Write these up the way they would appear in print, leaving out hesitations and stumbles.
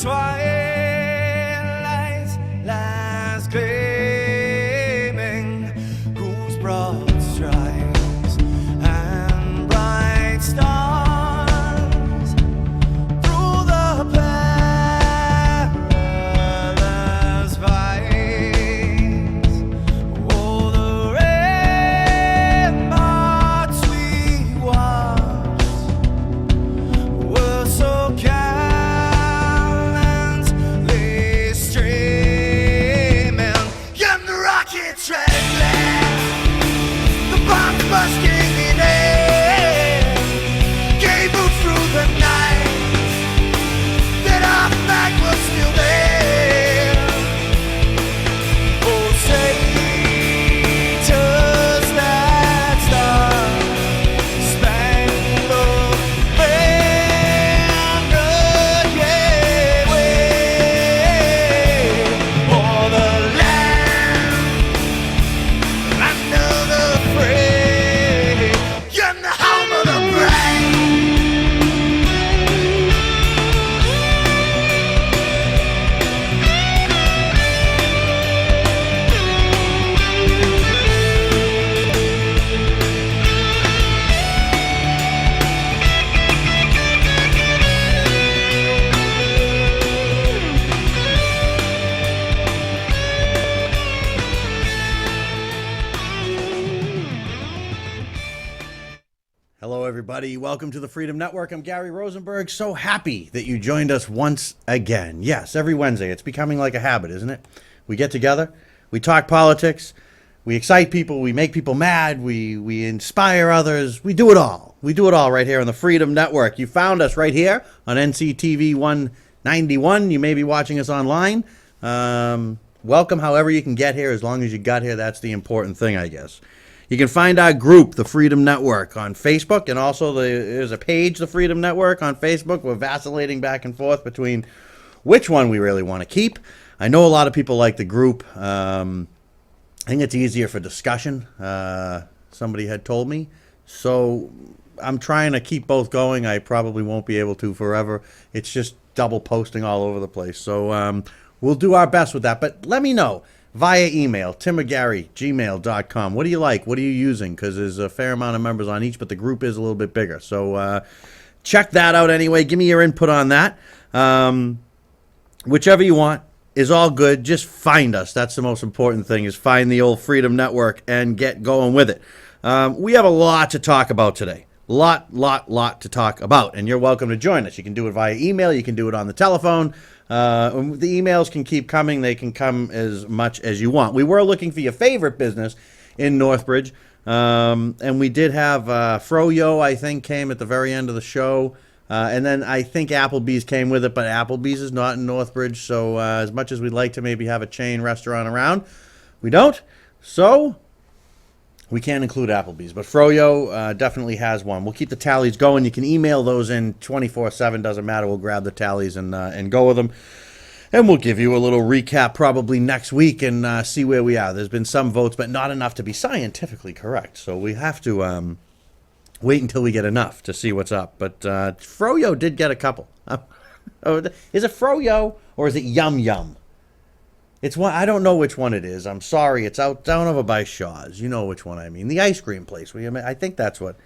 twilight lies gleaming, whose broad stripes and bright stars through the perilous fights. Oh, the ramparts we watched were so gallantly streaming, and the rockets red glare, the bombs bursting in air, gave out through the night that our flag was still there. Oh, say does that star-spangled banner yet wave o'er the land under the fray, and the home of the brave. Hello, everybody. Welcome to the Freedom Network. I'm Gary Rosenberg. So happy that you joined us once again. Yes, every Wednesday. It's becoming like a habit, isn't it? We get together, we talk politics, we excite people, we make people mad, we inspire others. We do it all. We do it all right here on the Freedom Network. You found us right here on NCTV 191. You may be watching us online. Welcome however you can get here. As long as you got here, that's the important thing, I guess. You can find our group, the Freedom Network, on Facebook, and also there's a page, the Freedom Network, on Facebook. We're vacillating back and forth between which one we really want to keep. I know a lot of people like the group. I think it's easier for discussion, somebody had told me. So I'm trying to keep both going. I probably won't be able to forever. It's just double posting all over the place. So we'll do our best with that. But let me know via email, timorgary@gmail.com. What do you like? What are you using? Because there's a fair amount of members on each, but the group is a little bit bigger. So check that out anyway. Give me your input on that. Whichever you want is all good. Just find us. That's the most important thing, is find the old Freedom Network and get going with it. We have a lot to talk about today. Lot to talk about. And you're welcome to join us. You can do it via email. You can do it on the telephone. The emails can keep coming. They can come as much as you want. We were looking for your favorite business in Northbridge. And we did have Froyo, I think, came at the very end of the show. And then I think Applebee's came with it, but Applebee's is not in Northbridge. So as much as we'd like to maybe have a chain restaurant around, we don't. So we can't include Applebee's. But Froyo definitely has one. We'll keep the tallies going. You can email those in 24/7. Doesn't matter. We'll grab the tallies and go with them. And we'll give you a little recap probably next week and see where we are. There's been some votes, but not enough to be scientifically correct. So we have to wait until we get enough to see what's up. But Froyo did get a couple. Is it Froyo or is it Yum Yum? It's one. I don't know which one it is. I'm sorry. It's out down over by Shaw's. You know which one I mean. The ice cream place. I think that's what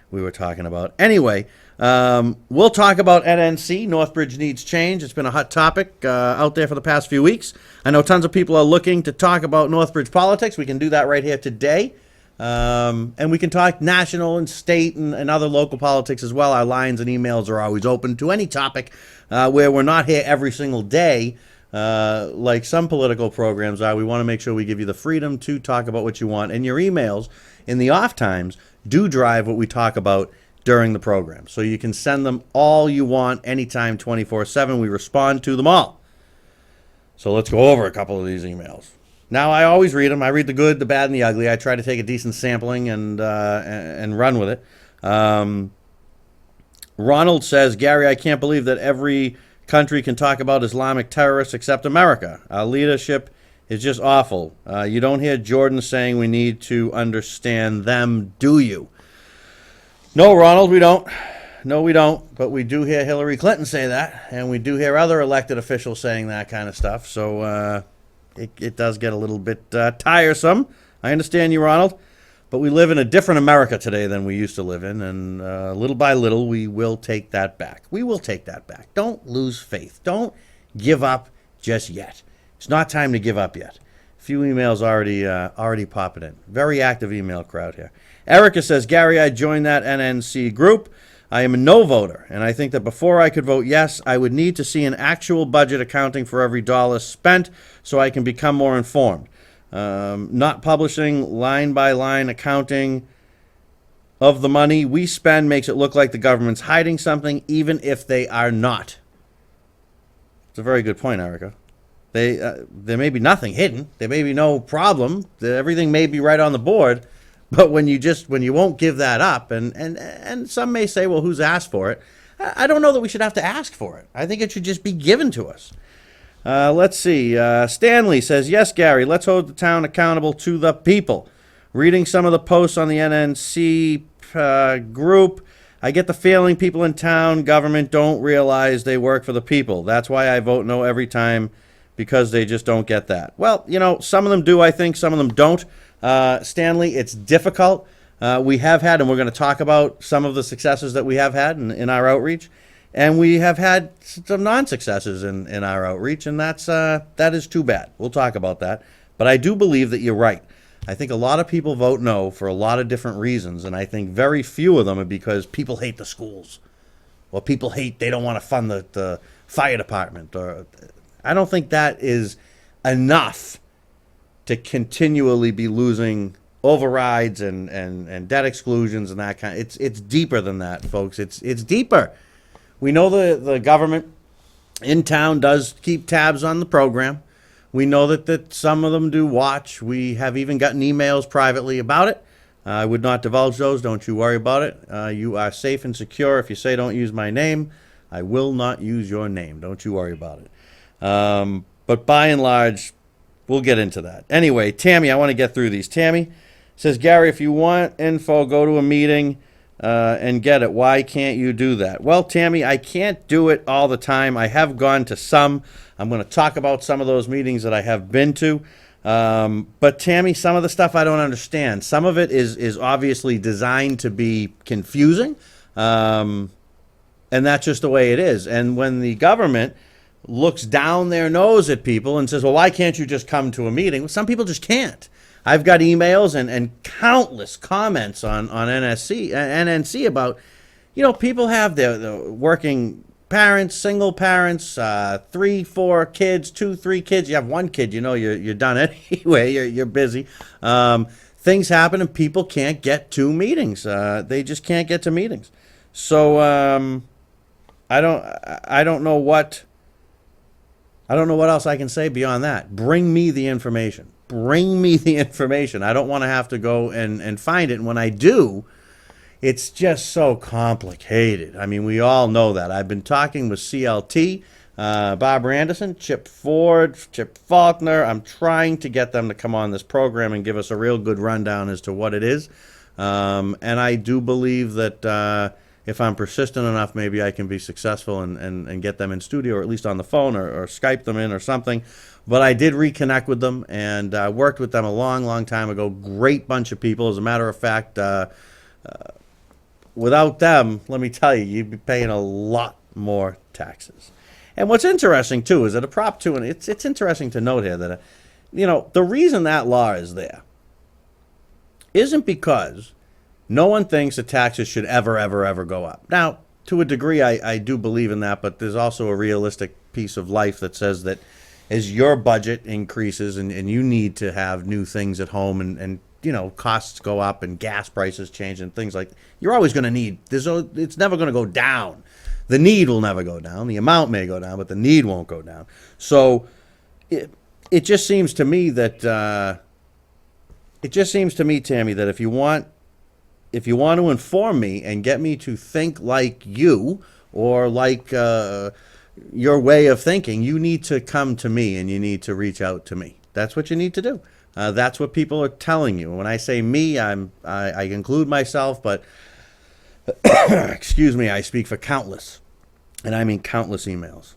we were talking about. Anyway, we'll talk about NNC. Northbridge needs change. It's been a hot topic out there for the past few weeks. I know tons of people are looking to talk about Northbridge politics. We can do that right here today. And we can talk national and state and other local politics as well. Our lines and emails are always open to any topic where we're not here every single day. Like some political programs are. We want to make sure we give you the freedom to talk about what you want. And your emails in the off times do drive what we talk about during the program. So you can send them all you want anytime, 24/7. We respond to them all. So let's go over a couple of these emails. Now, I always read them. I read the good, the bad, and the ugly. I try to take a decent sampling and run with it. Ronald says, Gary, I can't believe that every country can talk about Islamic terrorists except America. Our leadership is just awful. You don't hear Jordan saying we need to understand them, do you? No, Ronald, we don't. No, we don't. But we do hear Hillary Clinton say that, and we do hear other elected officials saying that kind of stuff. So it does get a little bit tiresome. I understand you, Ronald. But we live in a different America today than we used to live in, and little by little, we will take that back. We will take that back. Don't lose faith. Don't give up just yet. It's not time to give up yet. A few emails already popping in. Very active email crowd here. Erica says, Gary, I joined that NNC group. I am a no voter, and I think that before I could vote yes, I would need to see an actual budget accounting for every dollar spent so I can become more informed. Not publishing line-by-line accounting of the money we spend makes it look like the government's hiding something, even if they are not. It's a very good point, Erica. There may be nothing hidden. There may be no problem. Everything may be right on the board. But when you won't give that up, and some may say, well, who's asked for it? I don't know that we should have to ask for it. I think it should just be given to us. Let's see. Stanley says, yes, Gary, let's hold the town accountable to the people. Reading some of the posts on the NNC group, I get the feeling people in town government don't realize they work for the people. That's why I vote no every time, because they just don't get that. Well, some of them do, I think. Some of them don't. Stanley, it's difficult. We have had, and we're going to talk about some of the successes that we have had in our outreach. And we have had some non-successes in our outreach, and that is too bad. We'll talk about that. But I do believe that you're right. I think a lot of people vote no for a lot of different reasons, and I think very few of them are because people hate the schools, or they don't want to fund the fire department. Or I don't think that is enough to continually be losing overrides and debt exclusions and that kind. It's deeper than that, folks. It's deeper. We know the government in town does keep tabs on the program. We know that some of them do watch. We have even gotten emails privately about it. I would not divulge those. Don't you worry about it. You are safe and secure. If you say don't use my name, I will not use your name. Don't you worry about it. But by and large, we'll get into that. Anyway, Tammy, I want to get through these. Tammy says, Gary, if you want info, go to a meeting and get it. Why can't you do that? Well, Tammy, I can't do it all the time. I have gone to some. I'm going to talk about some of those meetings that I have been to. But Tammy, some of the stuff I don't understand. Some of it is obviously designed to be confusing. And that's just the way it is. And when the government looks down their nose at people and says, well, why can't you just come to a meeting? Well, some people just can't. I've got emails and countless comments on NNC about, people have their working parents, single parents, 3, 4 kids, 2, 3 kids. You have one kid, you're done anyway. You're busy. Things happen and people can't get to meetings. They just can't get to meetings. So I don't know what else I can say beyond that. Bring me the information. Bring me the information. I don't want to have to go and find it. And when I do, it's just so complicated. I mean, we all know that. I've been talking with CLT, Barbara Anderson, Chip Ford, Chip Faulkner. I'm trying to get them to come on this program and give us a real good rundown as to what it is. And I do believe that if I'm persistent enough, maybe I can be successful and get them in studio, or at least on the phone, or Skype them in or something. But I did reconnect with them and worked with them a long, long time ago. Great bunch of people. As a matter of fact, without them, let me tell you, you'd be paying a lot more taxes. And what's interesting, too, is that a Prop 2, and it's interesting to note here that, the reason that law is there isn't because no one thinks that taxes should ever, ever, ever go up. Now, to a degree, I do believe in that, but there's also a realistic piece of life that says that as your budget increases and you need to have new things at home and costs go up and gas prices change and things like that, you're always going to need, it's never going to go down. The need will never go down. The amount may go down, but the need won't go down. So it just seems to me that, Tammy, that if you want to inform me and get me to think like you or like your way of thinking, you need to come to me and you need to reach out to me. That's what you need to do. That's what people are telling you. When I say me, I include myself, but Excuse me, I speak for countless, and I mean countless emails.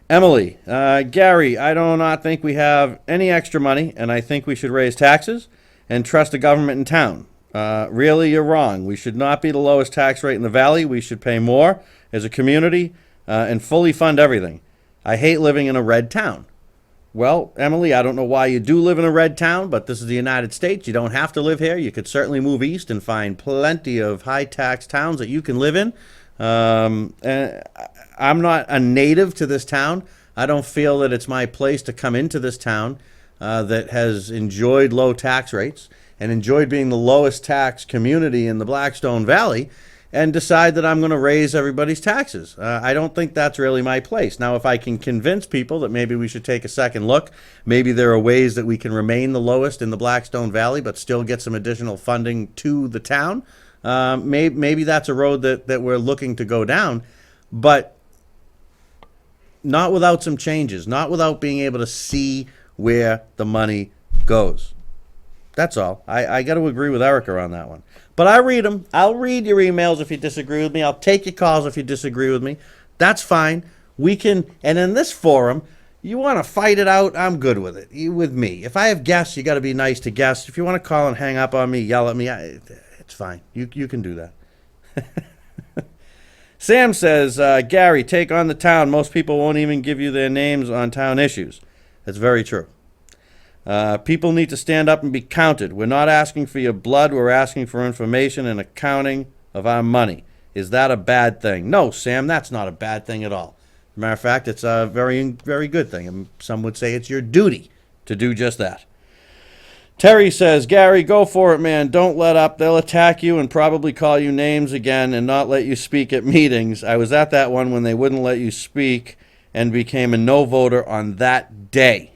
Emily, Gary, I do not think we have any extra money, and I think we should raise taxes and trust the government in town. Really, you're wrong. We should not be the lowest tax rate in the valley. We should pay more as a community and fully fund everything. I hate living in a red town. Well, Emily, I don't know why you do live in a red town, but this is the United States. You don't have to live here. You could certainly move east and find plenty of high-tax towns that you can live in. And I'm not a native to this town. I don't feel that it's my place to come into this town that has enjoyed low tax rates and enjoyed being the lowest tax community in the Blackstone Valley and decide that I'm going to raise everybody's taxes. I don't think that's really my place. Now, if I can convince people that maybe we should take a second look, maybe there are ways that we can remain the lowest in the Blackstone Valley but still get some additional funding to the town, maybe that's a road that we're looking to go down, but not without some changes, not without being able to see where the money goes. That's all. I got to agree with Erica on that one. But I read them. I'll read your emails if you disagree with me. I'll take your calls if you disagree with me. That's fine. We can, and in this forum, you want to fight it out, I'm good with it. You with me. If I have guests, you got to be nice to guests. If you want to call and hang up on me, yell at me, it's fine. You can do that. Sam says, Gary, take on the town. Most people won't even give you their names on town issues. That's very true. People need to stand up and be counted. We're not asking for your blood. We're asking for information and accounting of our money. Is that a bad thing? No, Sam, that's not a bad thing at all. As a matter of fact, it's a very, very good thing. And some would say it's your duty to do just that. Terry says, Gary, go for it, man. Don't let up. They'll attack you and probably call you names again and not let you speak at meetings. I was at that one when they wouldn't let you speak and became a no voter on that day.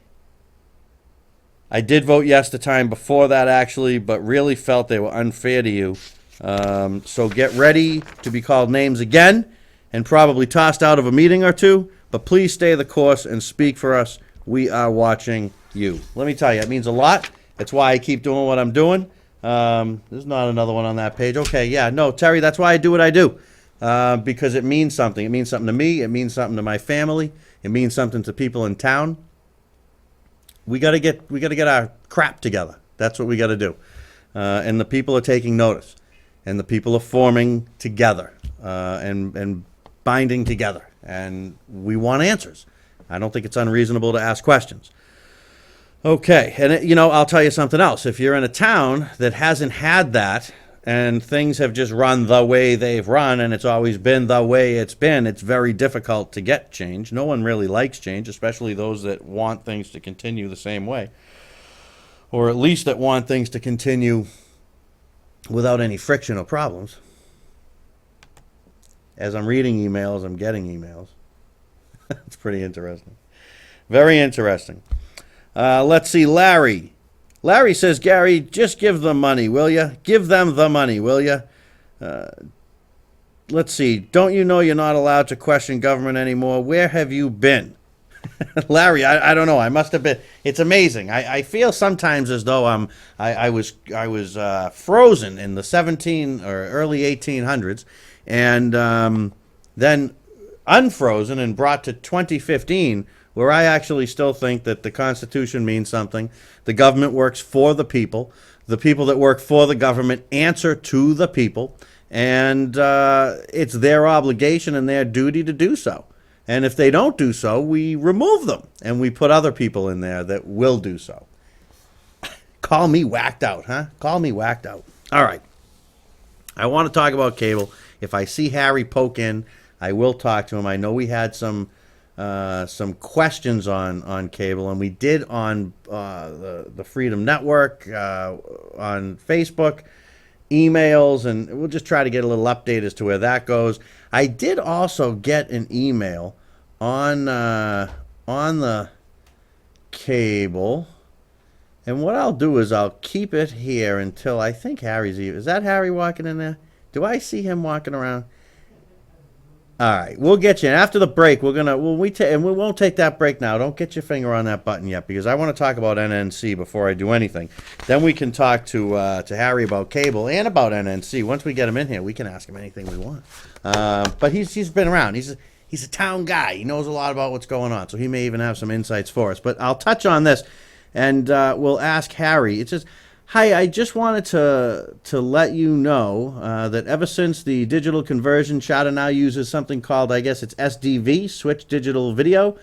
I did vote yes the time before that, actually, but really felt they were unfair to you. So get ready to be called names again and probably tossed out of a meeting or two, but please stay the course and speak for us. We are watching you. Let me tell you, it means a lot. That's why I keep doing what I'm doing. There's not another one on that page. Okay, yeah, no, Terry, that's why I do what I do, because it means something. It means something to me. It means something to my family. It means something to people in town. We got to get our crap together. That's what we got to do. And the people are taking notice, and the people are forming together and binding together. And we want answers. I don't think it's unreasonable to ask questions. Okay, and I'll tell you something else. If you're in a town that hasn't had that, and things have just run the way they've run, and it's always been the way it's been, it's very difficult to get change. No one really likes change, especially those that want things to continue the same way, or at least that want things to continue without any friction or problems. As I'm reading emails, I'm getting emails. It's pretty interesting. Very interesting. Let's see, Larry. Larry says, Gary, just give them money, will you? Give them the money, will you? Let's see. Don't you know you're not allowed to question government anymore? Where have you been? Larry, I don't know. I must have been. It's amazing. I feel sometimes as though I was frozen in the 17 or early 1800s, and then unfrozen and brought to 2015, where I actually still think that the Constitution means something. The government works for the people. The people that work for the government answer to the people. And it's their obligation and their duty to do so. And if they don't do so, we remove them. And we put other people in there that will do so. Call me whacked out, huh? Call me whacked out. All right. I want to talk about cable. If I see Harry poke in, I will talk to him. I know we had some questions on cable, and we did on the Freedom Network, on Facebook, emails, and we'll just try to get a little update as to where that goes. I did also get an email on the cable, and what I'll do is I'll keep it here until I think Harry's here. Is that Harry walking in there? Do I see him walking around? All right, we'll get you. And after the break, and we won't take that break now. Don't get your finger on that button yet, because I want to talk about NNC before I do anything. Then we can talk to Harry about cable and about NNC. Once we get him in here, we can ask him anything we want. But he's been around. He's a town guy. He knows a lot about what's going on, so he may even have some insights for us. But I'll touch on this, and we'll ask Harry. It's just, hi, I just wanted to let you know that ever since the digital conversion, Charter now uses something called, I guess it's SDV, Switch Digital Video.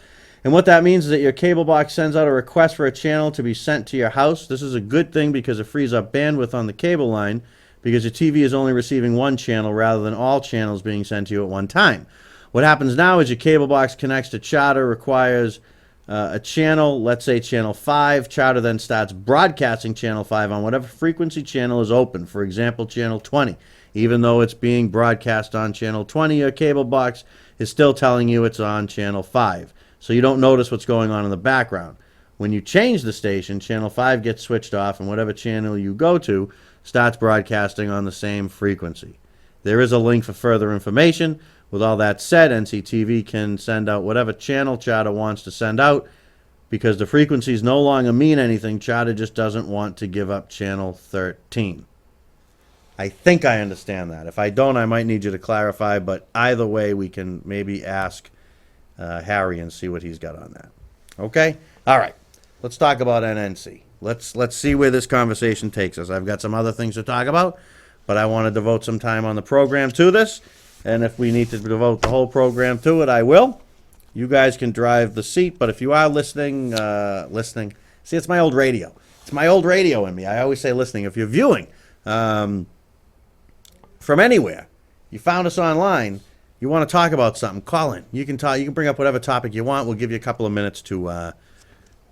And what that means is that your cable box sends out a request for a channel to be sent to your house. This is a good thing because it frees up bandwidth on the cable line, because your TV is only receiving one channel rather than all channels being sent to you at one time. What happens now is your cable box connects to Charter, requires a channel, let's say channel 5. Charter then starts broadcasting channel 5 on whatever frequency channel is open, for example, channel 20. Even though it's being broadcast on channel 20, your cable box is still telling you it's on channel 5. So you don't notice what's going on in the background. When you change the station, channel 5 gets switched off, and whatever channel you go to starts broadcasting on the same frequency. There is a link for further information. With all that said, NCTV can send out whatever channel Charter wants to send out, because the frequencies no longer mean anything. Charter just doesn't want to give up channel 13. I think I understand that. If I don't, I might need you to clarify, but either way, we can maybe ask Harry and see what he's got on that. Okay? All right. Let's talk about NNC. Let's see where this conversation takes us. I've got some other things to talk about, but I want to devote some time on the program to this. And if we need to devote the whole program to it, I will. You guys can drive the seat, but if you are listening, see, it's my old radio. It's my old radio in me. I always say listening. If you're viewing from anywhere, you found us online, you want to talk about something, call in. You can talk. You can bring up whatever topic you want. We'll give you a couple of minutes to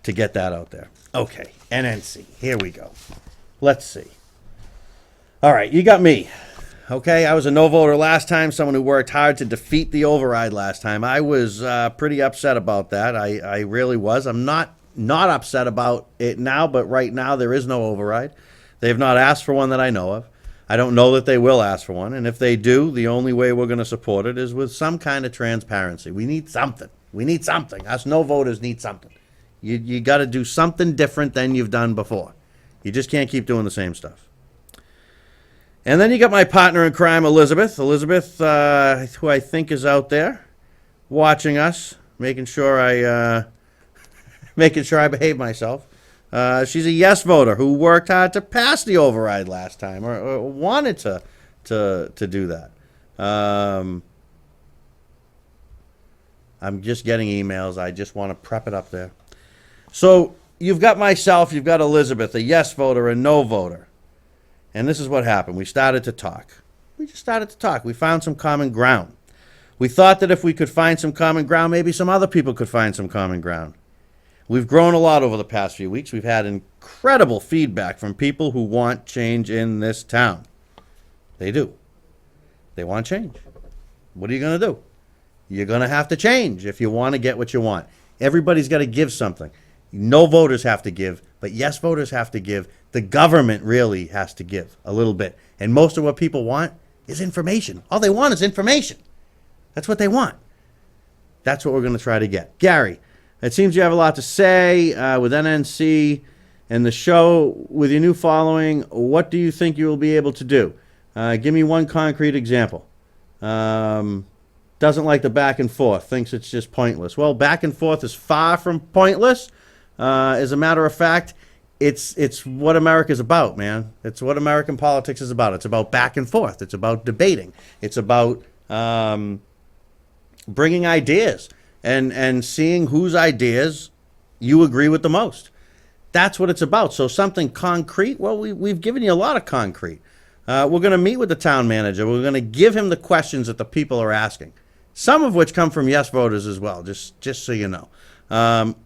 get that out there. Okay, NNC. Here we go. Let's see. All right, you got me. Okay, I was a no voter last time, someone who worked hard to defeat the override last time. I was pretty upset about that. I really was. I'm not upset about it now, but right now there is no override. They have not asked for one that I know of. I don't know that they will ask for one, and if they do, the only way we're going to support it is with some kind of transparency. We need something. We need something. Us no voters need something. You got to do something different than you've done before. You just can't keep doing the same stuff. And then you got my partner in crime, Elizabeth. Elizabeth, who I think is out there watching us, making sure I behave myself. She's a yes voter who worked hard to pass the override last time, or wanted to do that. I'm just getting emails. I just want to prep it up there. So you've got myself, you've got Elizabeth, a yes voter, a no voter. And this is what happened. We started to talk. We just started to talk. We found some common ground. We thought that if we could find some common ground, maybe some other people could find some common ground. We've grown a lot over the past few weeks. We've had incredible feedback from people who want change in this town. They do. They want change. What are you going to do? You're going to have to change if you want to get what you want. Everybody's got to give something. No voters have to give, but yes voters have to give. The government really has to give a little bit. And most of what people want is information. All they want is information. That's what they want. That's what we're going to try to get. Gary, it seems you have a lot to say with NNC and the show. With your new following, what do you think you will be able to do? Give me one concrete example. Doesn't like the back and forth. Thinks it's just pointless. Well, back and forth is far from pointless. As a matter of fact, it's what America's about, man. It's what American politics is about. It's about back and forth. It's about debating. It's about bringing ideas and seeing whose ideas you agree with the most. That's what it's about. So something concrete, well, we've given you a lot of concrete. We're going to meet with the town manager. We're going to give him the questions that the people are asking, some of which come from yes voters as well, just so you know.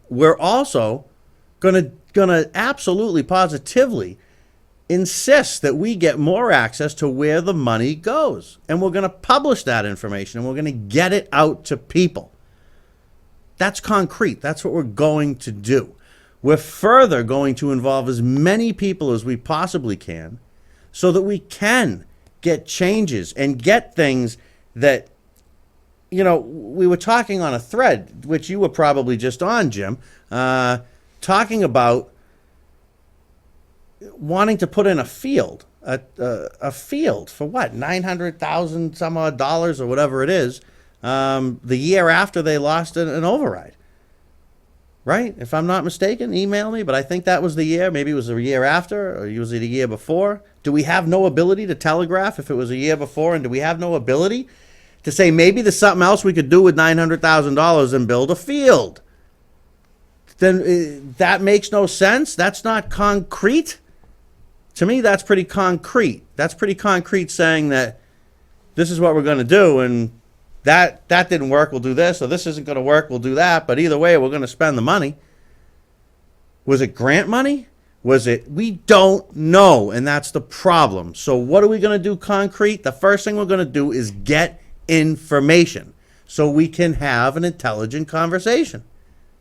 We're also going to absolutely, positively insist that we get more access to where the money goes. And we're going to publish that information, and we're going to get it out to people. That's concrete. That's what we're going to do. We're further going to involve as many people as we possibly can so that we can get changes and get things that we were talking on a thread, which you were probably just on, Jim, talking about wanting to put in a field, a field for what, 900,000 some odd dollars or whatever it is, the year after they lost an override. Right? If I'm not mistaken, email me, but I think that was the year. Maybe it was a year after, or was it a year before? Do we have no ability to telegraph if it was a year before? And do we have no ability to say maybe there's something else we could do with $900,000 and build a field? Then that makes no sense. That's not concrete. To me, that's pretty concrete. That's pretty concrete saying that this is what we're going to do, and that didn't work, we'll do this, or this isn't going to work, we'll do that, but either way, we're going to spend the money. Was it grant money? Was it? We don't know, and that's the problem. So what are we going to do concrete? The first thing we're going to do is get information so we can have an intelligent conversation.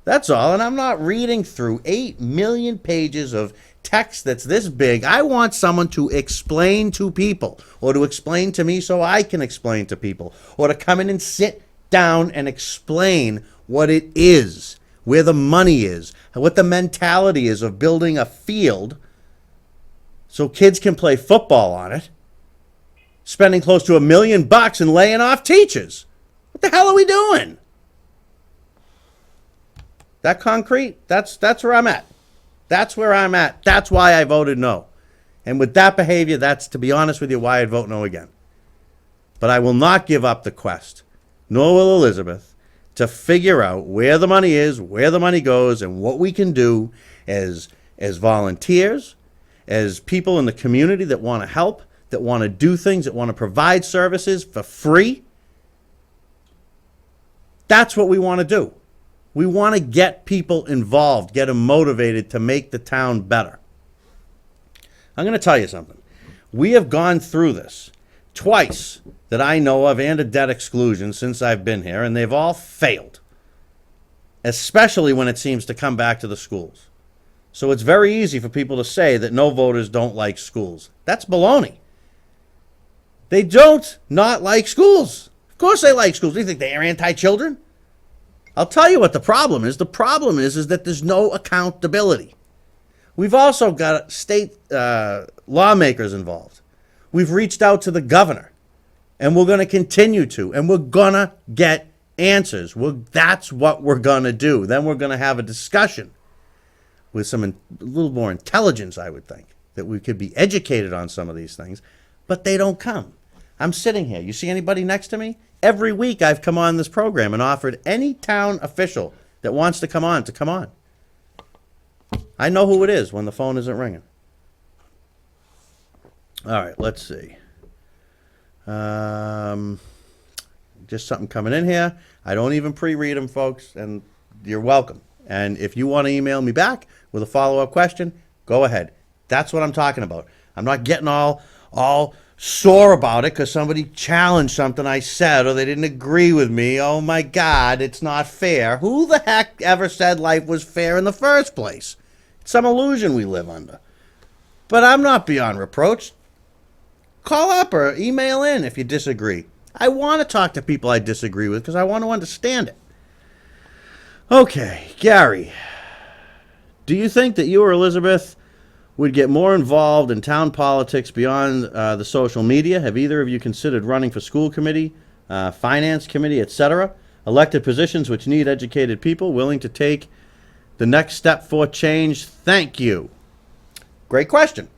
That's all, and I'm not reading through 8 million pages of text that's this big. I want someone to explain to people, or to explain to me so I can explain to people, or to come in and sit down and explain what it is, where the money is, what the mentality is of building a field so kids can play football on it, spending close to $1 million and laying off teachers. What the hell are we doing? That concrete, that's where I'm at. That's where I'm at. That's why I voted no. And with that behavior, that's, to be honest with you, why I'd vote no again. But I will not give up the quest, nor will Elizabeth, to figure out where the money is, where the money goes, and what we can do as volunteers, as people in the community that want to help, that want to do things, that want to provide services for free. That's what we want to do. We want to get people involved, get them motivated to make the town better. I'm going to tell you something. We have gone through this twice that I know of, and a debt exclusion since I've been here, and they've all failed, especially when it seems to come back to the schools. So it's very easy for people to say that no voters don't like schools. That's baloney. They don't not like schools. Of course they like schools. Do you think they are anti-children? I'll tell you what the problem is. The problem is that there's no accountability. We've also got state lawmakers involved. We've reached out to the governor, and we're going to continue to, and we're going to get answers. That's what we're going to do. Then we're going to have a discussion with a little more intelligence, I would think, that we could be educated on some of these things, but they don't come. I'm sitting here. You see anybody next to me? Every week I've come on this program and offered any town official that wants to come on to come on. I know who it is when the phone isn't ringing. All right, let's see. Just something coming in here. I don't even pre-read them, folks, and you're welcome. And if you want to email me back with a follow-up question, go ahead. That's what I'm talking about. I'm not getting all sore about it because somebody challenged something I said, or they didn't agree with me. Oh my God, it's not fair. Who the heck ever said life was fair in the first place? It's some illusion we live under. But I'm not beyond reproach. Call up or email in if you disagree. I want to talk to people I disagree with because I want to understand it. Okay, Gary, do you think that you or Elizabeth would get more involved in town politics beyond the social media? Have either of you considered running for school committee, finance committee, etc.? Elected positions which need educated people willing to take the next step for change? Thank you. Great question.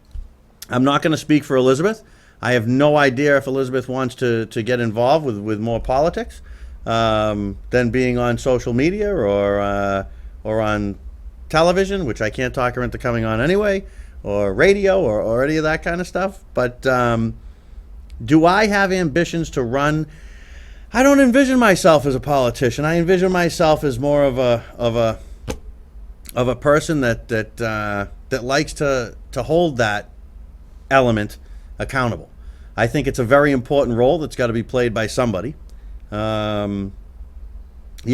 I'm not going to speak for Elizabeth. I have no idea if Elizabeth wants to get involved with more politics than being on social media or on television, which I can't talk her into coming on anyway, or radio or any of that kind of stuff. But do I have ambitions to run? I don't envision myself as a politician. I envision myself as more of a person that likes to hold that element accountable. I think it's a very important role that's got to be played by somebody. You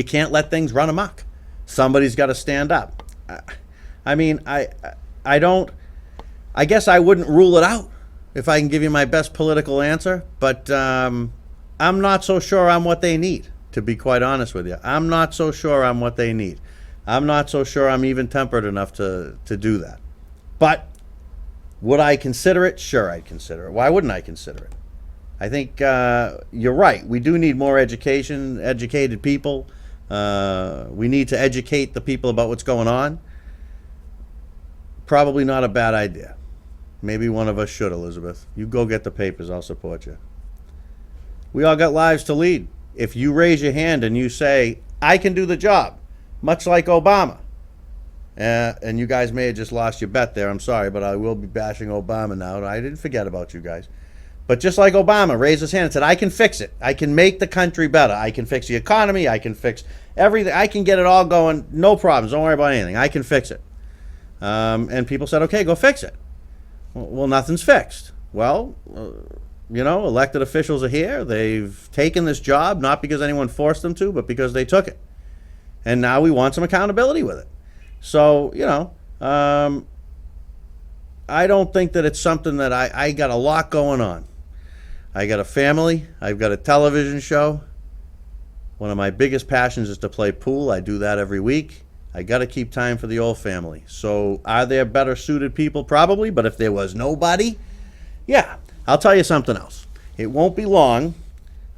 can't let things run amok. Somebody's got to stand up. I mean, I guess I wouldn't rule it out if I can give you my best political answer, but I'm not so sure I'm what they need. to be quite honest with you. I'm not so sure I'm what they need. I'm not so sure I'm even tempered enough to do that. But would I consider it? Sure, I'd consider it. Why wouldn't I consider it? I think you're right. We do need more educated people. We need to educate the people about what's going on. Probably not a bad idea. Maybe one of us should, Elizabeth. You go get the papers. I'll support you. We all got lives to lead. If you raise your hand and you say, I can do the job, much like Obama, and you guys may have just lost your bet there. I'm sorry, but I will be bashing Obama now. I didn't forget about you guys. But just like Obama raised his hand and said, I can fix it. I can make the country better. I can fix the economy. I can fix everything. I can get it all going. No problems. Don't worry about anything. I can fix it. And people said, okay, go fix it. Well, nothing's fixed. Well, elected officials are here. They've taken this job, not because anyone forced them to, but because they took it. And now we want some accountability with it. So, I don't think that it's something that I got a lot going on. I got a family. I've got a television show. One of my biggest passions is to play pool. I do that every week. I got to keep time for the old family. So are there better suited people? Probably. But if there was nobody, yeah. I'll tell you something else. It won't be long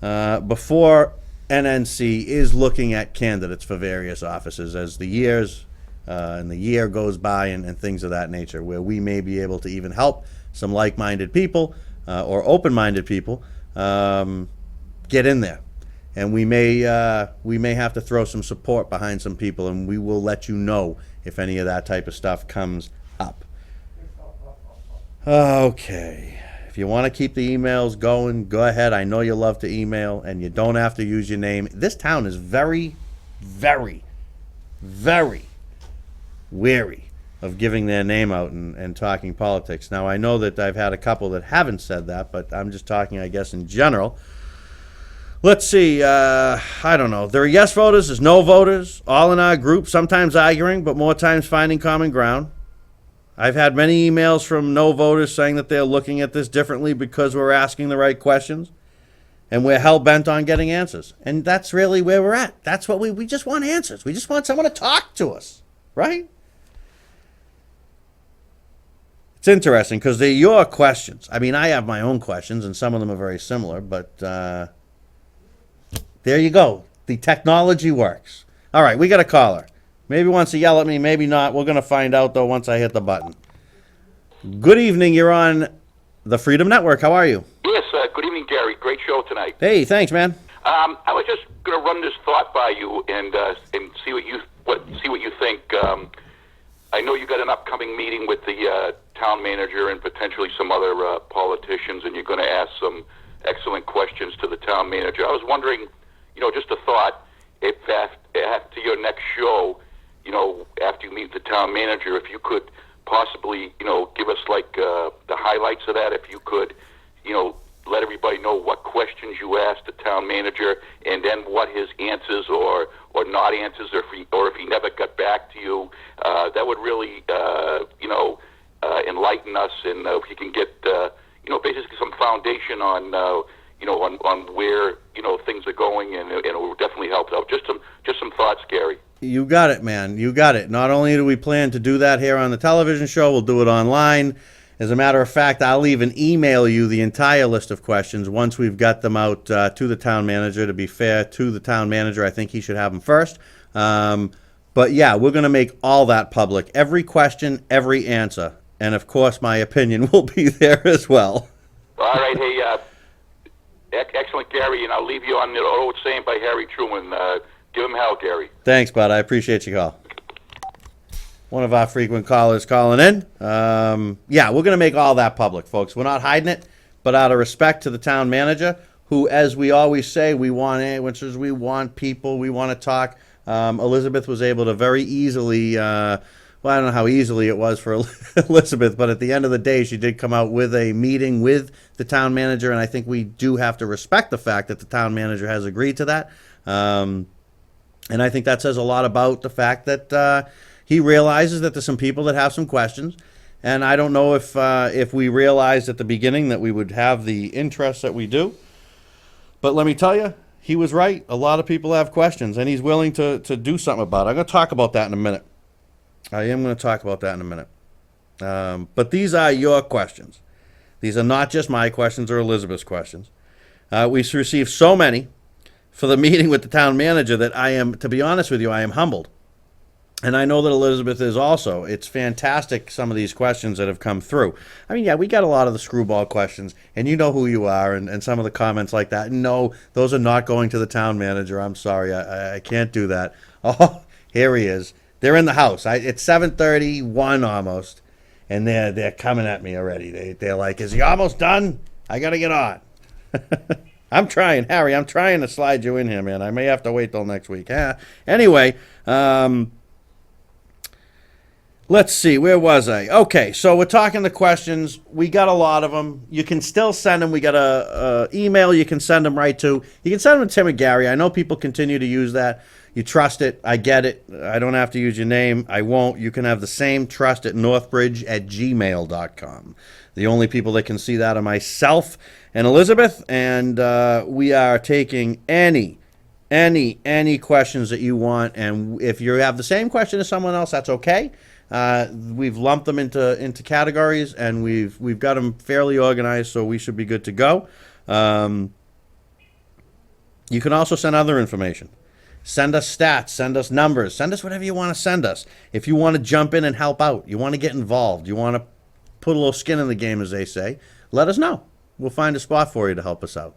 before NNC is looking at candidates for various offices as the years and the year goes by and things of that nature, where we may be able to even help some like-minded people or open-minded people get in there. And we may have to throw some support behind some people, and we will let you know if any of that type of stuff comes up. Okay. If you want to keep the emails going, go ahead. I know you love to email, and you don't have to use your name. This town is very, very, very wary of giving their name out and talking politics. Now, I know that I've had a couple that haven't said that, but I'm just talking, I guess, in general. Let's see. I don't know. There are yes voters, there's no voters, all in our group, sometimes arguing, but more times finding common ground. I've had many emails from no voters saying that they're looking at this differently because we're asking the right questions, and we're hell-bent on getting answers. And that's really where we're at. That's what we just want answers. We just want someone to talk to us, right? It's interesting because they're your questions. I mean, I have my own questions, and some of them are very similar, but there you go. The technology works. All right, we got a caller. Maybe wants to yell at me, maybe not. We're going to find out, though, once I hit the button. Good evening. You're on the Freedom Network. How are you? Yes, good evening, Gary. Great show tonight. Hey, thanks, man. I was just going to run this thought by you and see what you think. I know you got an upcoming meeting with the town manager and potentially some other politicians, and you're going to ask some excellent questions to the town manager. I was wondering, just a thought, if after your next show, after you meet the town manager, if you could possibly, give us like the highlights of that, if you could, let everybody know what questions you asked the town manager, and then what his answers or not answers, or if he never got back to you, that would really, enlighten us, and if you can get, basically some foundation on, on where things are going, and it will definitely help out. Just some thoughts, Gary. You got it, man. You got it. Not only do we plan to do that here on the television show, we'll do it online. As a matter of fact, I'll even email you the entire list of questions once we've got them out to the town manager. To be fair to the town manager, I think he should have them first. But yeah, we're going to make all that public. Every question, every answer. And of course, my opinion will be there as well. All right. Hey, excellent, Gary. And I'll leave you on the old saying by Harry Truman. Give him hell, Gary. Thanks, bud. I appreciate your call. One of our frequent callers calling in. Yeah, we're going to make all that public, folks. We're not hiding it, but out of respect to the town manager, who, as we always say, we want answers, we want people, we want to talk. Elizabeth was able to very easily, well, I don't know how easily it was for Elizabeth, but at the end of the day, she did come out with a meeting with the town manager, and I think we do have to respect the fact that the town manager has agreed to that. And I think that says a lot about the fact that he realizes that there's some people that have some questions. And I don't know if we realized at the beginning that we would have the interest that we do. But let me tell you, he was right. A lot of people have questions, and he's willing to do something about it. I'm going to talk about that in a minute. I am going to talk about that in a minute. But these are your questions. These are not just my questions or Elizabeth's questions. We've received so many for the meeting with the town manager that I am, to be honest with you, I am humbled. And I know that Elizabeth is also. It's fantastic, some of these questions that have come through. I mean, yeah, we got a lot of the screwball questions, and you know who you are, and some of the comments like that. No, those are not going to the town manager. I'm sorry, I can't do that. Oh, here he is. They're in the house. It's 7:31 almost, and they're coming at me already. They're like, is he almost done? I got to get on. I'm trying, Harry, I'm trying to slide you in here, man. I may have to wait till next week. Anyway, let's see, where was I? Okay, so we're talking the questions. We got a lot of them. You can still send them. We got a email you can send them right to. You can send them to Tim and Gary. I know people continue to use that. You trust it. I get it. I don't have to use your name. I won't. You can have the same trust at northbridge@gmail.com. The only people that can see that are myself and Elizabeth, and we are taking any questions that you want. And if you have the same question as someone else, that's okay. We've lumped them into categories, and we've got them fairly organized, so we should be good to go. You can also send other information. Send us stats, send us numbers, send us whatever you want to send us. If you want to jump in and help out, you want to get involved, you want to put a little skin in the game, as they say, let us know. We'll find a spot for you to help us out.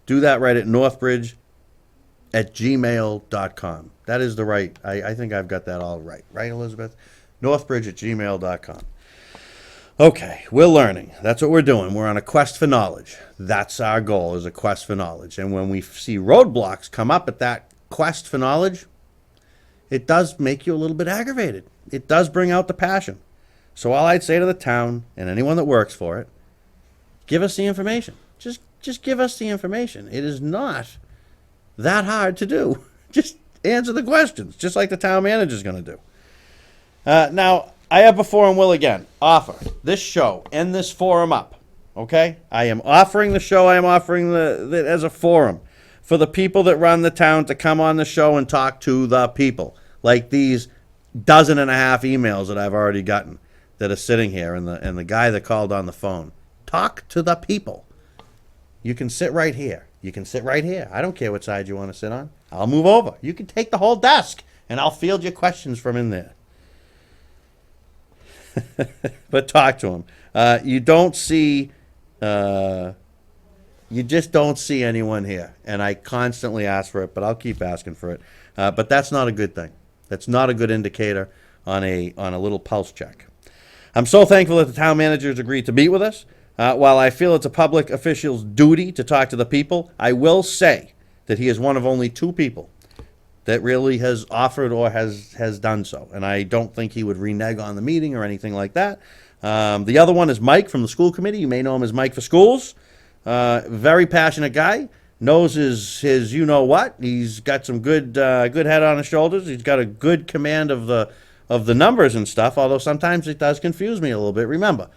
Do that right at northbridge@gmail.com. That is the right, I think I've got that all right. Right, Elizabeth? northbridge@gmail.com. Okay, we're learning. That's what we're doing. We're on a quest for knowledge. That's our goal, is a quest for knowledge. And when we see roadblocks come up at that quest for knowledge, it does make you a little bit aggravated. It does bring out the passion. So all I'd say to the town and anyone that works for it, give us the information. Just give us the information. It is not that hard to do. Just answer the questions, just like the town manager's going to do. Now, I have before and will again offer this show and this forum up. Okay? I am offering the show. I am offering the as a forum for the people that run the town to come on the show and talk to the people. Like these 12 emails that I've already gotten that are sitting here, and the guy that called on the phone. Talk to the people. You can sit right here. You can sit right here. I don't care what side you want to sit on. I'll move over. You can take the whole desk, and I'll field your questions from in there. But talk to them. You don't see... you just don't see anyone here, and I constantly ask for it, but I'll keep asking for it. But that's not a good thing. That's not a good indicator on a little pulse check. I'm so thankful that the town manager has agreed to meet with us. While I feel it's a public official's duty to talk to the people, I will say that he is one of only 2 people that really has offered or has done so, and I don't think he would renege on the meeting or anything like that. The other one is Mike from the school committee. You may know him as Mike for Schools. Very passionate guy, knows his you know what. He's got some good head on his shoulders. He's got a good command of the numbers and stuff. Although sometimes it does confuse me a little bit. Remember,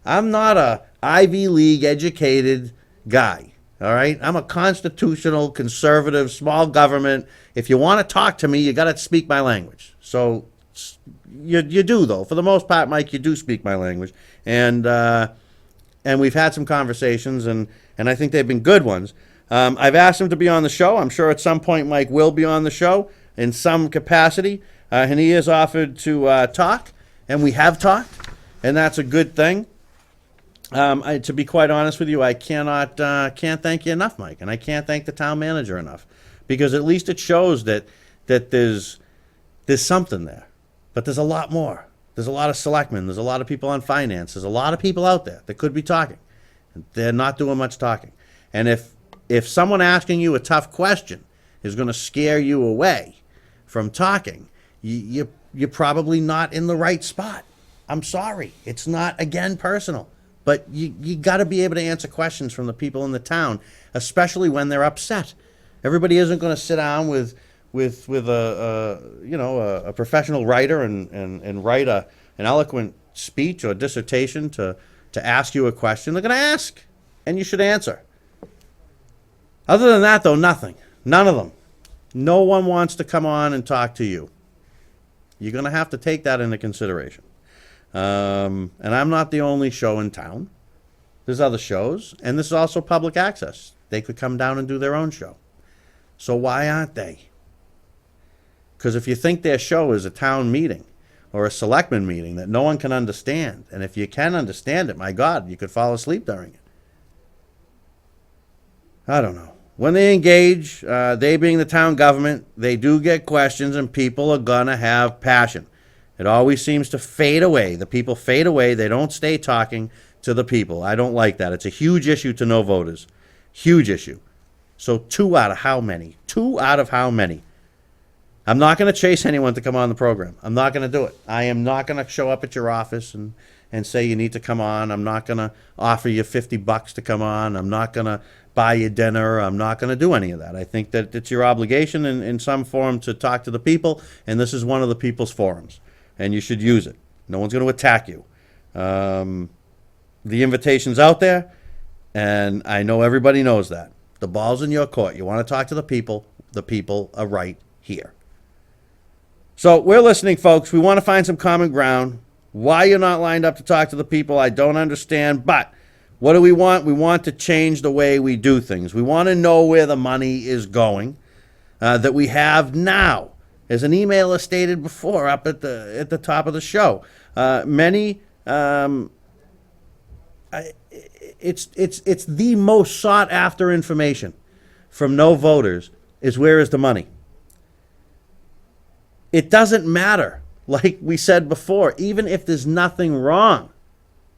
I'm not a Ivy League educated guy. All right, I'm a constitutional conservative, small government. If you want to talk to me, you got to speak my language. So you do though. For the most part, Mike, you do speak my language, and we've had some conversations, and I think they've been good ones. I've asked him to be on the show. I'm sure at some point Mike will be on the show in some capacity, and he has offered to talk, and we have talked, and that's a good thing. To be quite honest with you, I can't thank you enough, Mike, and I can't thank the town manager enough, because at least it shows that there's something there, but there's a lot more. There's a lot of selectmen. There's a lot of people on finance. There's a lot of people out there that could be talking. They're not doing much talking. And if someone asking you a tough question is going to scare you away from talking, you're probably not in the right spot. I'm sorry. It's not, again, personal. But you got to be able to answer questions from the people in the town, especially when they're upset. Everybody isn't going to sit down with a professional writer and write an eloquent speech or dissertation to ask you a question. They're going to ask, and you should answer. Other than that, though, nothing. None of them. No one wants to come on and talk to you. You're going to have to take that into consideration. And I'm not the only show in town. There's other shows, and this is also public access. They could come down and do their own show. So why aren't they? Because if you think their show is a town meeting or a selectman meeting that no one can understand, and if you can understand it, my God, you could fall asleep during it. I don't know. When they engage, they being the town government, they do get questions, and people are going to have passion. It always seems to fade away. The people fade away. They don't stay talking to the people. I don't like that. It's a huge issue to no voters. Huge issue. So 2 out of how many? 2 out of how many? I'm not going to chase anyone to come on the program. I'm not going to do it. I am not going to show up at your office and say you need to come on. I'm not going to offer you $50 to come on. I'm not going to buy you dinner. I'm not going to do any of that. I think that it's your obligation in some form to talk to the people, and this is one of the people's forums, and you should use it. No one's going to attack you. The invitation's out there, and I know everybody knows that. The ball's in your court. You want to talk to the people are right here. So we're listening, folks. We want to find some common ground. Why you're not lined up to talk to the people, I don't understand. But what do we want? We want to change the way we do things. We want to know where the money is going that we have now. As an emailer stated before up at the top of the show, it's the most sought after information from no voters is where is the money. It doesn't matter. Like we said before, even if there's nothing wrong,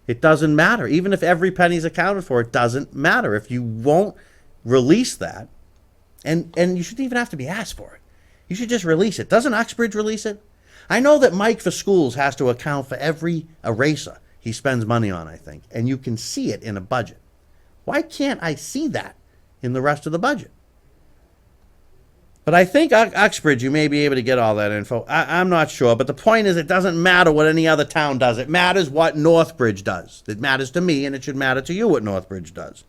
it doesn't matter. Even if every penny's accounted for, it doesn't matter. If you won't release that, and you shouldn't even have to be asked for it. You should just release it. Doesn't Uxbridge release it? I know that Mike for Schools has to account for every eraser he spends money on, I think, and you can see it in a budget. Why can't I see that in the rest of the budget? But I think Uxbridge, you may be able to get all that info. I'm not sure, but the point is it doesn't matter what any other town does. It matters what Northbridge does. It matters to me, and it should matter to you what Northbridge does.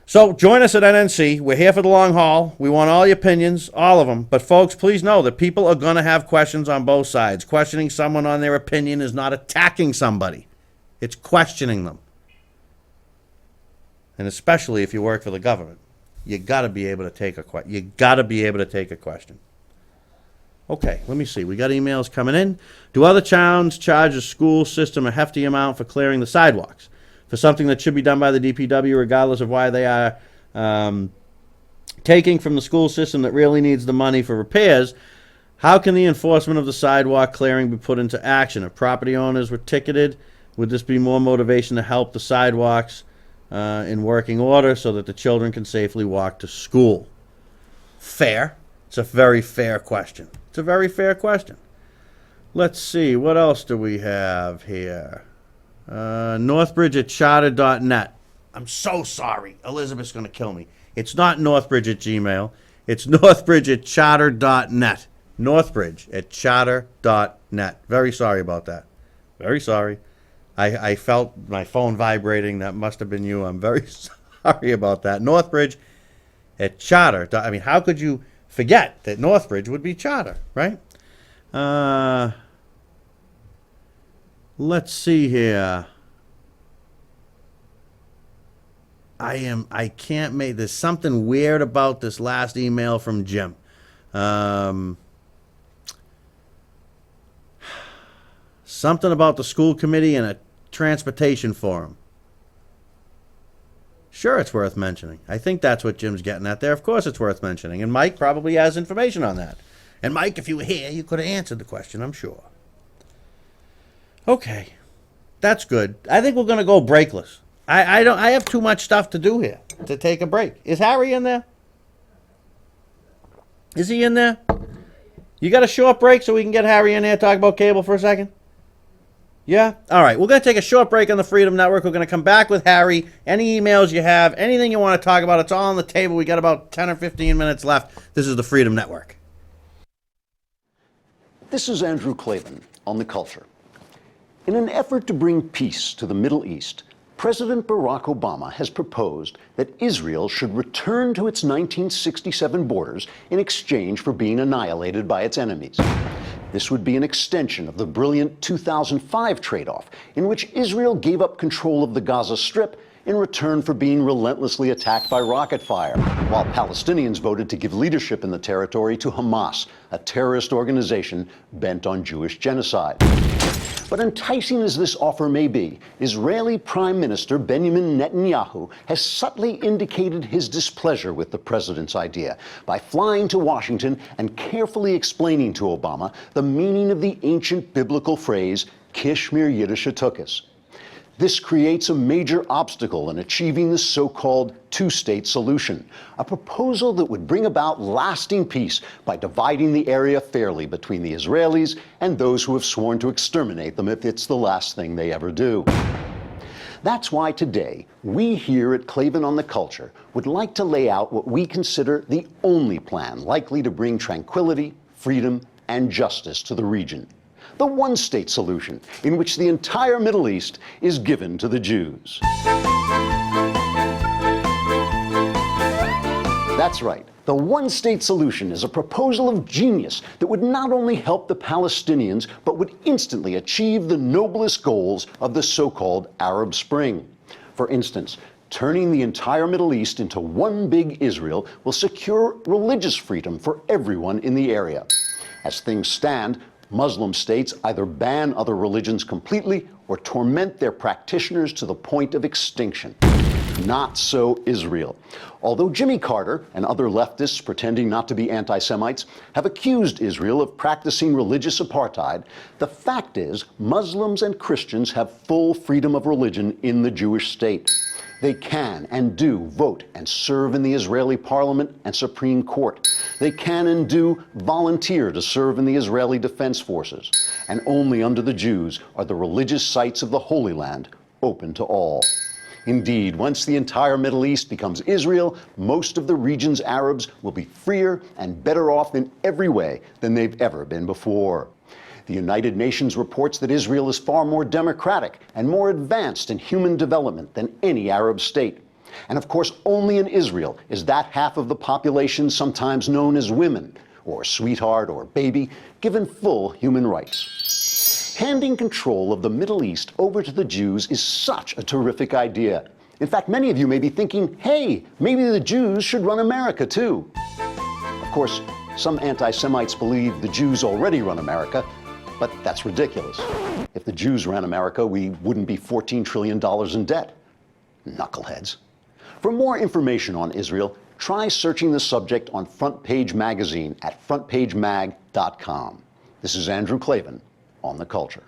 So join us at NNC. We're here for the long haul. We want all your opinions, all of them. But folks, please know that people are going to have questions on both sides. Questioning someone on their opinion is not attacking somebody. It's questioning them. And especially if you work for the government. You got to be able to take a question. You got to be able to take a question. Okay, let me see. We got emails coming in. Do other towns charge the school system a hefty amount for clearing the sidewalks? For something that should be done by the DPW, regardless of why they are taking from the school system that really needs the money for repairs, how can the enforcement of the sidewalk clearing be put into action? If property owners were ticketed, would this be more motivation to help the sidewalks in working order so that the children can safely walk to school? Fair. It's a very fair question. It's a very fair question. Let's see. What else do we have here? Northbridge at charter.net. I'm so sorry. Elizabeth's going to kill me. It's not Northbridge at Gmail. It's Northbridge at charter.net. Northbridge at charter.net. Very sorry about that. Very sorry. I felt my phone vibrating. That must have been you. I'm very sorry about that. Northbridge at charter. I mean, how could you forget that Northbridge would be charter, right? Let's see here. I can't make, there's something weird about this last email from Jim. Something about the school committee and a transportation forum. Sure, it's worth mentioning. I think that's what Jim's getting at there. Of course it's worth mentioning. And Mike probably has information on that. And Mike, if you were here, you could have answered the question, I'm sure. Okay. That's good. I think we're going to go breakless. I have too much stuff to do here to take a break. Is Harry in there? Is he in there? You got a short break so we can get Harry in there, talk about cable for a second? Yeah? All right. We're going to take a short break on the Freedom Network. We're going to come back with Harry. Any emails you have, anything you want to talk about, it's all on the table. We got about 10 or 15 minutes left. This is the Freedom Network. This is Andrew Klavan on The Culture. In an effort to bring peace to the Middle East, President Barack Obama has proposed that Israel should return to its 1967 borders in exchange for being annihilated by its enemies. This would be an extension of the brilliant 2005 trade-off, in which Israel gave up control of the Gaza Strip in return for being relentlessly attacked by rocket fire, while Palestinians voted to give leadership in the territory to Hamas, a terrorist organization bent on Jewish genocide. But enticing as this offer may be, Israeli Prime Minister Benjamin Netanyahu has subtly indicated his displeasure with the president's idea by flying to Washington and carefully explaining to Obama the meaning of the ancient biblical phrase, Kish mir Yiddish Tukis. This creates a major obstacle in achieving the so-called two-state solution, a proposal that would bring about lasting peace by dividing the area fairly between the Israelis and those who have sworn to exterminate them if it's the last thing they ever do. That's why today, we here at Klavan on the Culture would like to lay out what we consider the only plan likely to bring tranquility, freedom, and justice to the region. The one-state solution, in which the entire Middle East is given to the Jews. That's right. The one-state solution is a proposal of genius that would not only help the Palestinians, but would instantly achieve the noblest goals of the so-called Arab Spring. For instance, turning the entire Middle East into one big Israel will secure religious freedom for everyone in the area. As things stand, Muslim states either ban other religions completely or torment their practitioners to the point of extinction. Not so Israel. Although Jimmy Carter and other leftists pretending not to be anti-Semites have accused Israel of practicing religious apartheid, the fact is Muslims and Christians have full freedom of religion in the Jewish state. They can and do vote and serve in the Israeli parliament and Supreme Court. They can and do volunteer to serve in the Israeli Defense Forces. And only under the Jews are the religious sites of the Holy Land open to all. Indeed, once the entire Middle East becomes Israel, most of the region's Arabs will be freer and better off in every way than they've ever been before. The United Nations reports that Israel is far more democratic and more advanced in human development than any Arab state. And of course, only in Israel is that half of the population sometimes known as women, or sweetheart, or baby, given full human rights. Handing control of the Middle East over to the Jews is such a terrific idea. In fact, many of you may be thinking, hey, maybe the Jews should run America too. Of course, some anti-Semites believe the Jews already run America, but that's ridiculous. If the Jews ran America, we wouldn't be $14 trillion in debt. Knuckleheads. For more information on Israel, try searching the subject on Front Page Magazine at frontpagemag.com. This is Andrew Klavan on The Culture.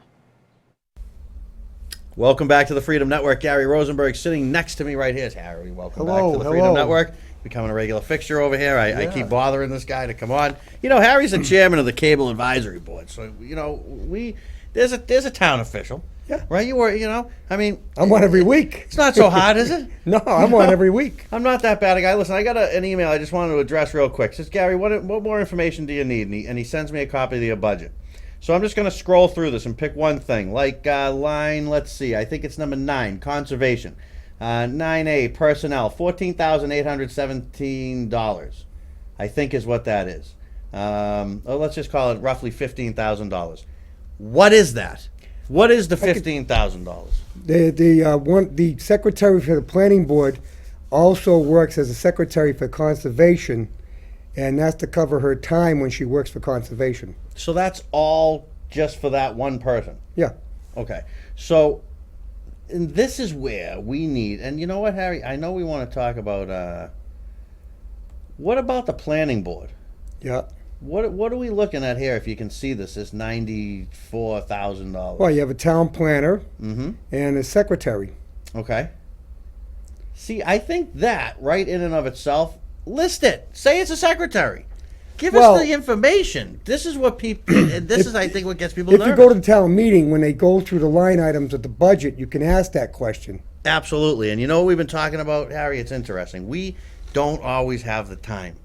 Welcome back to the Freedom Network. Gary Rosenberg sitting next to me right here. Harry, welcome back to the Freedom hello. Network. Becoming a regular fixture over here. I keep bothering this guy to come on. You know, Harry's the chairman of the Cable Advisory Board, so you know there's a town official. Yeah. Right. You were. You know. I mean. I'm on every week. It's not so hard, is it? No, I'm on every week. I'm not that bad a guy. Listen, I got an email I just wanted to address real quick. It says, Gary, what more information do you need? And he sends me a copy of your budget. So I'm just going to scroll through this and pick one thing. Like line, let's see, I think it's number 9, conservation. 9A, personnel, $14,817, I think is what that is. Let's just call it roughly $15,000. What is that? What is the $15,000? The secretary for the planning board also works as a secretary for conservation, and that's to cover her time when she works for conservation. So that's all just for that one person? Yeah. Okay. So and this is where we need, and you know what, Harry? I know we want to talk about, what about the planning board? Yeah. What are we looking at here, if you can see this $94,000? Well, you have a town planner and a secretary. Okay. See, I think that, right in and of itself, list it. Say it's a secretary. Give us the information. This is what people, and this is, I think, what gets people nervous. If you go to the town meeting, when they go through the line items of the budget, you can ask that question. Absolutely. And you know what we've been talking about, Harry? It's interesting. We don't always have the time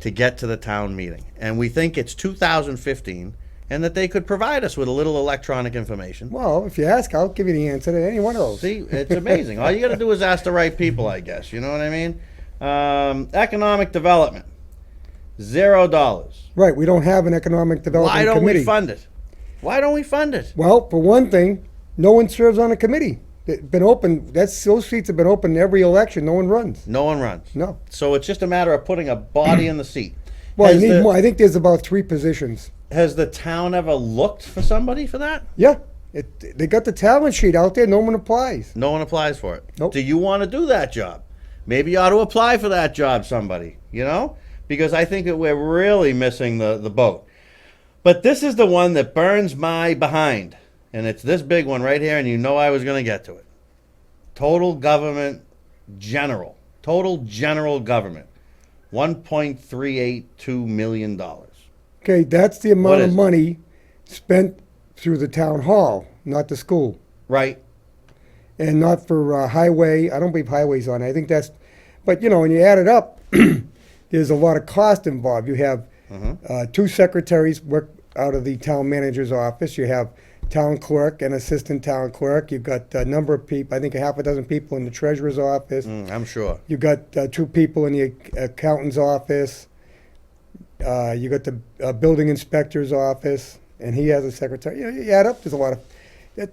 to get to the town meeting. And we think it's 2015, and that they could provide us with a little electronic information. Well, if you ask, I'll give you the answer to any one of those. See, it's amazing. All you got to do is ask the right people, I guess. You know what I mean? Economic development, $0. Right, we don't have an economic development Why don't committee. we fund it? Why don't we fund it? Well, for one thing, no one serves on a committee. It's been open. Those seats have been open every election. No one runs. No one runs. No. So it's just a matter of putting a body in the seat. Well, Has you need the- more. I think there's about 3 positions. Has the town ever looked for somebody for that? Yeah, they got the talent sheet out there. No one applies. No one applies for it. Nope. Do you want to do that job? Maybe you ought to apply for that job, somebody, you know? Because I think that we're really missing the boat. But this is the one that burns my behind. And it's this big one right here, and you know I was going to get to it. Total government general. Total general government. $1.382 million. Okay, that's the What amount is of it? money spent through the town hall, not the school, Right? and not for highway. I don't believe highways on it. I think that's, but you know, when you add it up, there's a lot of cost involved. You have 2 secretaries work out of the town manager's office. You have town clerk and assistant town clerk. You've got a number of people, I think a half a dozen people in the treasurer's office. I'm sure. You've got 2 people in the accountant's office. You got the building inspector's office, and he has a secretary. You know, you add up, there's a lot of.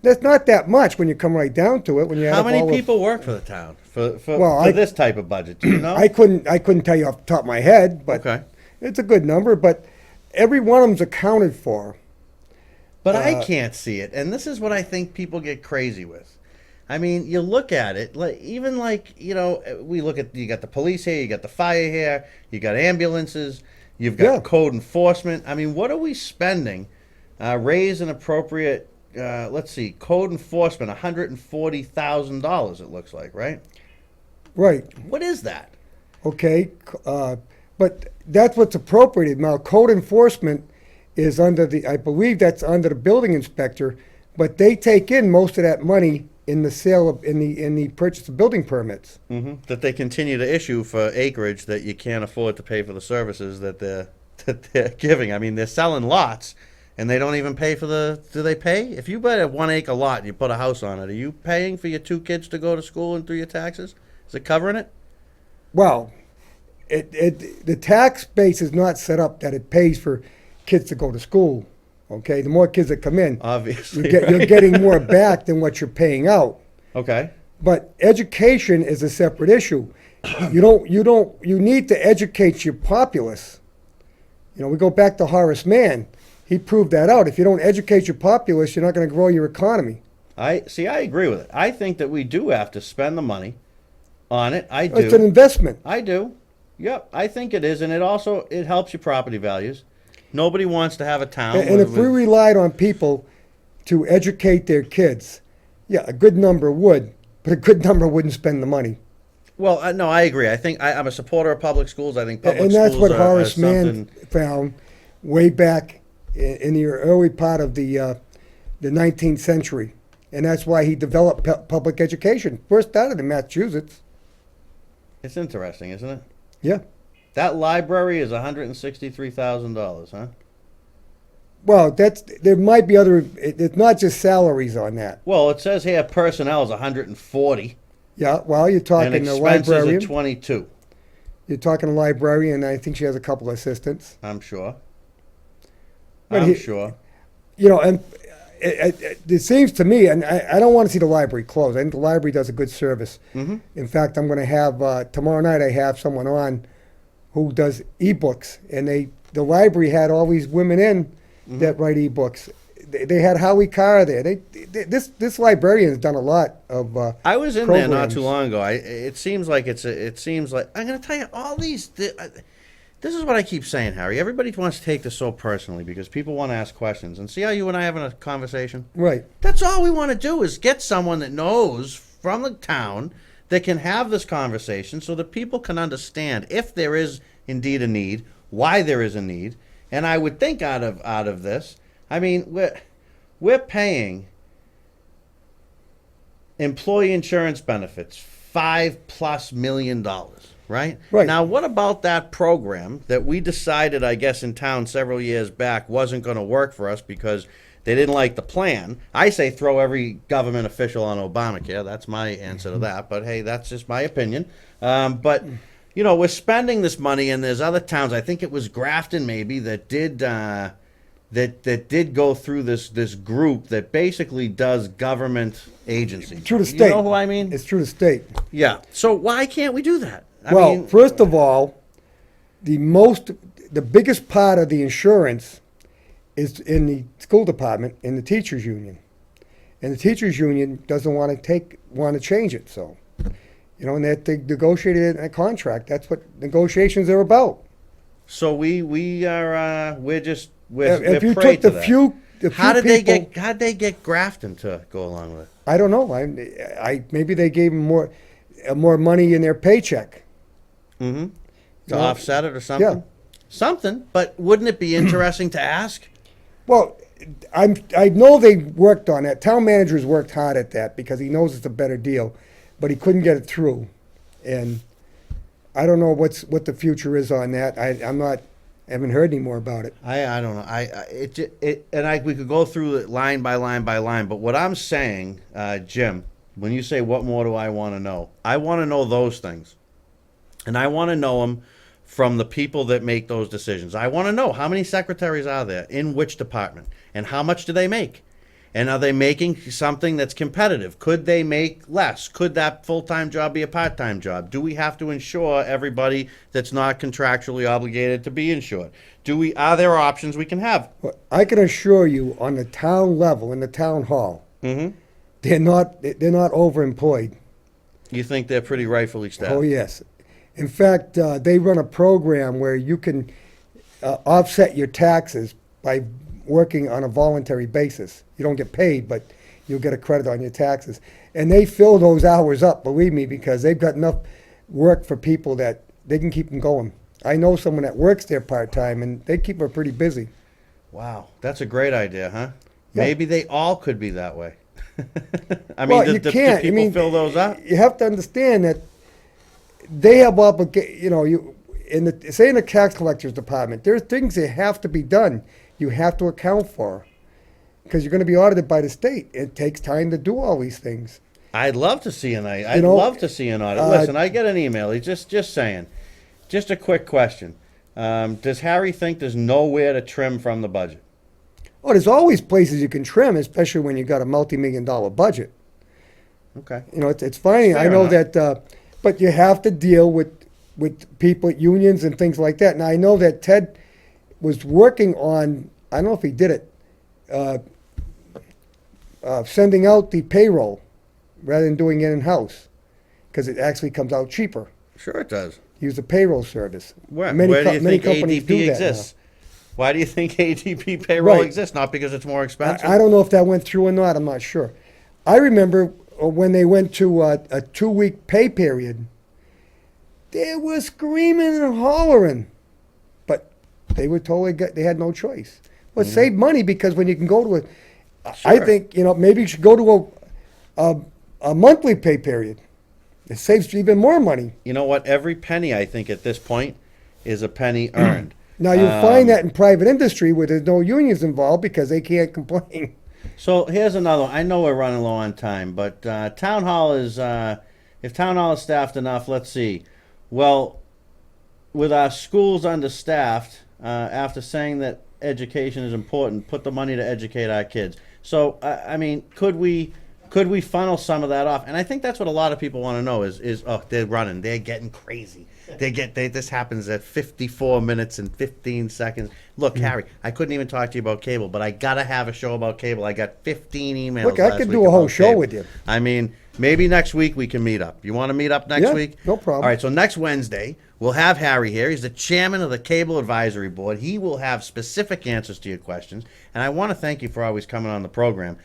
That's not that much when you come right down to it. When you add How up many all of- people work for the town for Well, this type of budget? Do you know? I couldn't tell you off the top of my head, but Okay. it's a good number. But every one of them's accounted for. But I can't see it, and this is what I think people get crazy with. I mean, you look at it, like even like you know, we look at you got the police here, you got the fire here, you got ambulances, you've got Yeah. code enforcement. I mean, what are we spending? Raise and appropriate. Let's see, code enforcement, $140,000. It looks like, right? Right. What is that? Okay. But that's what's appropriated. Now, code enforcement is under I believe that's under the building inspector, but they take in most of that money in the sale of, in the purchase of building permits. That they continue to issue for acreage that you can't afford to pay for the services that they're giving. I mean, they're selling lots, and they don't even pay for do they pay? If you buy a 1 acre lot and you put a house on it, are you paying for your 2 kids to go to school and through your taxes? Is it covering it? Well, the tax base is not set up that it pays for kids to go to school. Okay, the more kids that come in, Obviously. you're right? getting more back than what you're paying out. Okay. But education is a separate issue. You need to educate your populace. You know, we go back to Horace Mann. He proved that out. If you don't educate your populace, you're not going to grow your economy. I agree with it. I think that we do have to spend the money on it. I do. It's an investment. I do. Yep, I think it is, and it helps your property values. Nobody wants to have a town. And if we relied on people to educate their kids, yeah, a good number would, but a good number wouldn't spend the money. Well, no, I agree. I think I'm a supporter of public schools. I think public And schools that's what are Horace Mann something. found way back in the early part of the 19th century. And that's why he developed public education. First started in Massachusetts. It's interesting, isn't it? Yeah. That library is $163,000, huh? Well, there might be other. It's not just salaries on that. Well, it says here personnel is 140, Yeah. Well, you're and talking a expenses are librarian. 22. You're talking a librarian. I think she has a couple of assistants. I'm sure. But I'm sure. You know, and it seems to me, and I don't want to see the library closed. I think the library does a good service. Mm-hmm. In fact, I'm going to have tomorrow night. I have someone on who does ebooks, and the library had all these women in that write ebooks. They had Howie Carr there. This librarian's done a lot of. I was in there not programs. too long ago. It seems like it seems like I'm going to tell you all these. This is what I keep saying, Harry. Everybody wants to take this so personally because people want to ask questions. And see how you and I are having a conversation? Right. That's all we want to do is get someone that knows from the town that can have this conversation so that people can understand if there is indeed a need, why there is a need. And I would think out of this, I mean, we're paying employee insurance benefits $5+ million. right? Right. Now, what about that program that we decided, I guess, in town several years back wasn't going to work for us because they didn't like the plan? I say throw every government official on Obamacare. That's my answer to that. But hey, that's just my opinion. But you know, we're spending this money, and there's other towns. I think it was Grafton, maybe, that did that did go through this group that basically does government agencies. Through the state. You know who I mean? It's through the state. Yeah. So why can't we do that? I Well, mean, first of all, the biggest part of the insurance is in the school department, in the teachers union. And the teachers union doesn't want to change it, so. You know, and they negotiated a contract. That's what negotiations are about. so we're If you prey took to the that. few How'd people, they get Grafton to go along with it? I don't know. I maybe they gave them more money in their paycheck. To Yeah. offset it or something? Yeah. Something, but wouldn't it be interesting to ask? Well, I know they worked on that. Town managers worked hard at that because he knows it's a better deal, but he couldn't get it through. And I don't know what the future is on that. I haven't heard any more about it. I don't know. We could go through it line by line by line, but what I'm saying, Jim, when you say what more do I want to know? I want to know those things. And I want to know them from the people that make those decisions. I want to know how many secretaries are there in which department and how much do they make? And are they making something that's competitive? Could they make less? Could that full-time job be a part-time job? Do we have to insure everybody that's not contractually obligated to be insured? Are there options we can have? Well, I can assure you, on the town level, in the town hall, they're not overemployed. You think they're pretty rightfully staffed? Oh yes. In fact, they run a program where you can offset your taxes by working on a voluntary basis. You don't get paid, but you'll get a credit on your taxes. And they fill those hours up, believe me, because they've got enough work for people that they can keep them going. I know someone that works there part-time, and they keep her pretty busy. Wow, that's a great idea, huh? Yeah. Maybe they all could be that way. I Well, mean, you do can't. people fill those up? You have to understand that they have you know, in the tax collector's department, there's things that have to be done. You have to account for, because you're going to be audited by the state. It takes time to do all these things. I'd love to see an audit. You know, love to see an audit. Listen, I get an email. He's just saying. Just a quick question. Does Harry think there's nowhere to trim from the budget? Oh, there's always places you can trim, especially when you've got a multi-million-dollar budget. Okay. You know, it's funny. I Fair know enough. that, but you have to deal with people, unions, and things like that. Now I know that Ted was working on. I don't know if he did it, sending out the payroll rather than doing it in house, because it actually comes out cheaper. Sure it does. Use a payroll service. Where Many do you many think companies ADP do that exists? Why do you think ADP payroll Right. exists? Not because it's more expensive? I don't know if that went through or not. I'm not sure. I remember when they went to a 2-week pay period, they were screaming and hollering, but they were told they had no choice. Well, save money, because when you can go to I Sure. think, you know, maybe you should go to a monthly pay period. It saves you even more money. You know what? Every penny, I think, at this point, is a penny earned. Now you'll find that in private industry where there's no unions involved because they can't complain. So here's another one. I know we're running low on time, but town hall is, if town hall is staffed enough, let's see. Well, with our schools understaffed, after saying that education is important, put the money to educate our kids. So, I mean, could we funnel some of that off? And I think that's what a lot of people want to know is oh, they're running, they're getting crazy. This happens at 54 minutes and 15 seconds. Look, Harry, I couldn't even talk to you about cable, but I gotta have a show about cable. I got 15 emails. Look, I last could week do a whole about show cable. with you. I mean, maybe next week we can meet up. You want to meet up next Yeah, week? no problem. All right, so next Wednesday, we'll have Harry here. He's the chairman of the Cable Advisory Board. He will have specific answers to your questions. And I want to thank you for always coming on the program.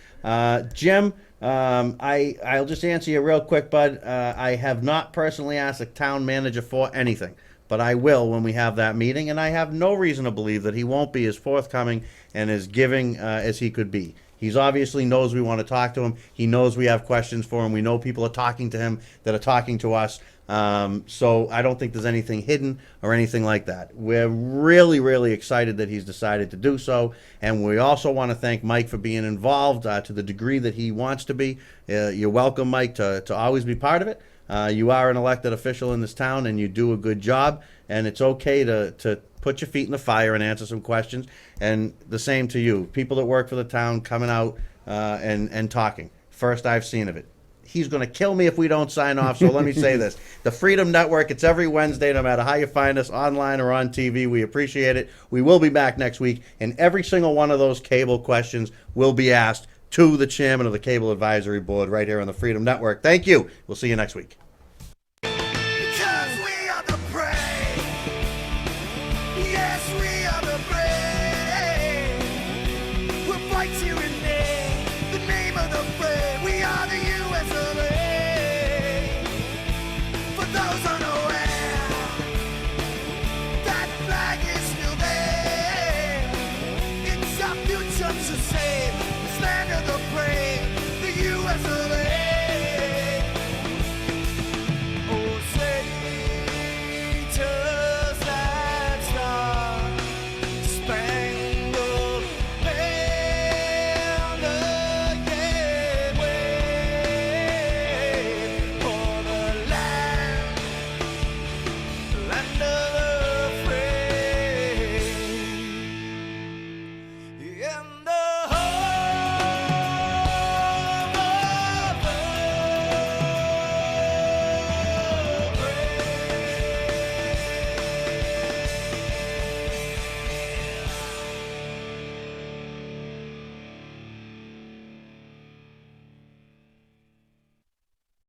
Jim, I'll just answer you real quick, bud. I have not personally asked the town manager for anything, but I will when we have that meeting, and I have no reason to believe that he won't be as forthcoming and as giving as he could be. He's obviously knows we want to talk to him. He knows we have questions for him. We know people are talking to him that are talking to us. So I don't think there's anything hidden or anything like that. We're really, really excited that he's decided to do so. And we also want to thank Mike for being involved to the degree that he wants to be. You're welcome, Mike, to always be part of it. You are an elected official in this town, and you do a good job. And it's okay to put your feet in the fire and answer some questions. And the same to you. People that work for the town coming out and talking. First I've seen of it. He's going to kill me if we don't sign off, so let me say this. The Freedom Network, it's every Wednesday, no matter how you find us, online or on TV. We appreciate it. We will be back next week, and every single one of those cable questions will be asked to the chairman of the Cable Advisory Board right here on the Freedom Network. Thank you. We'll see you next week. Because we are the prey. Yes, we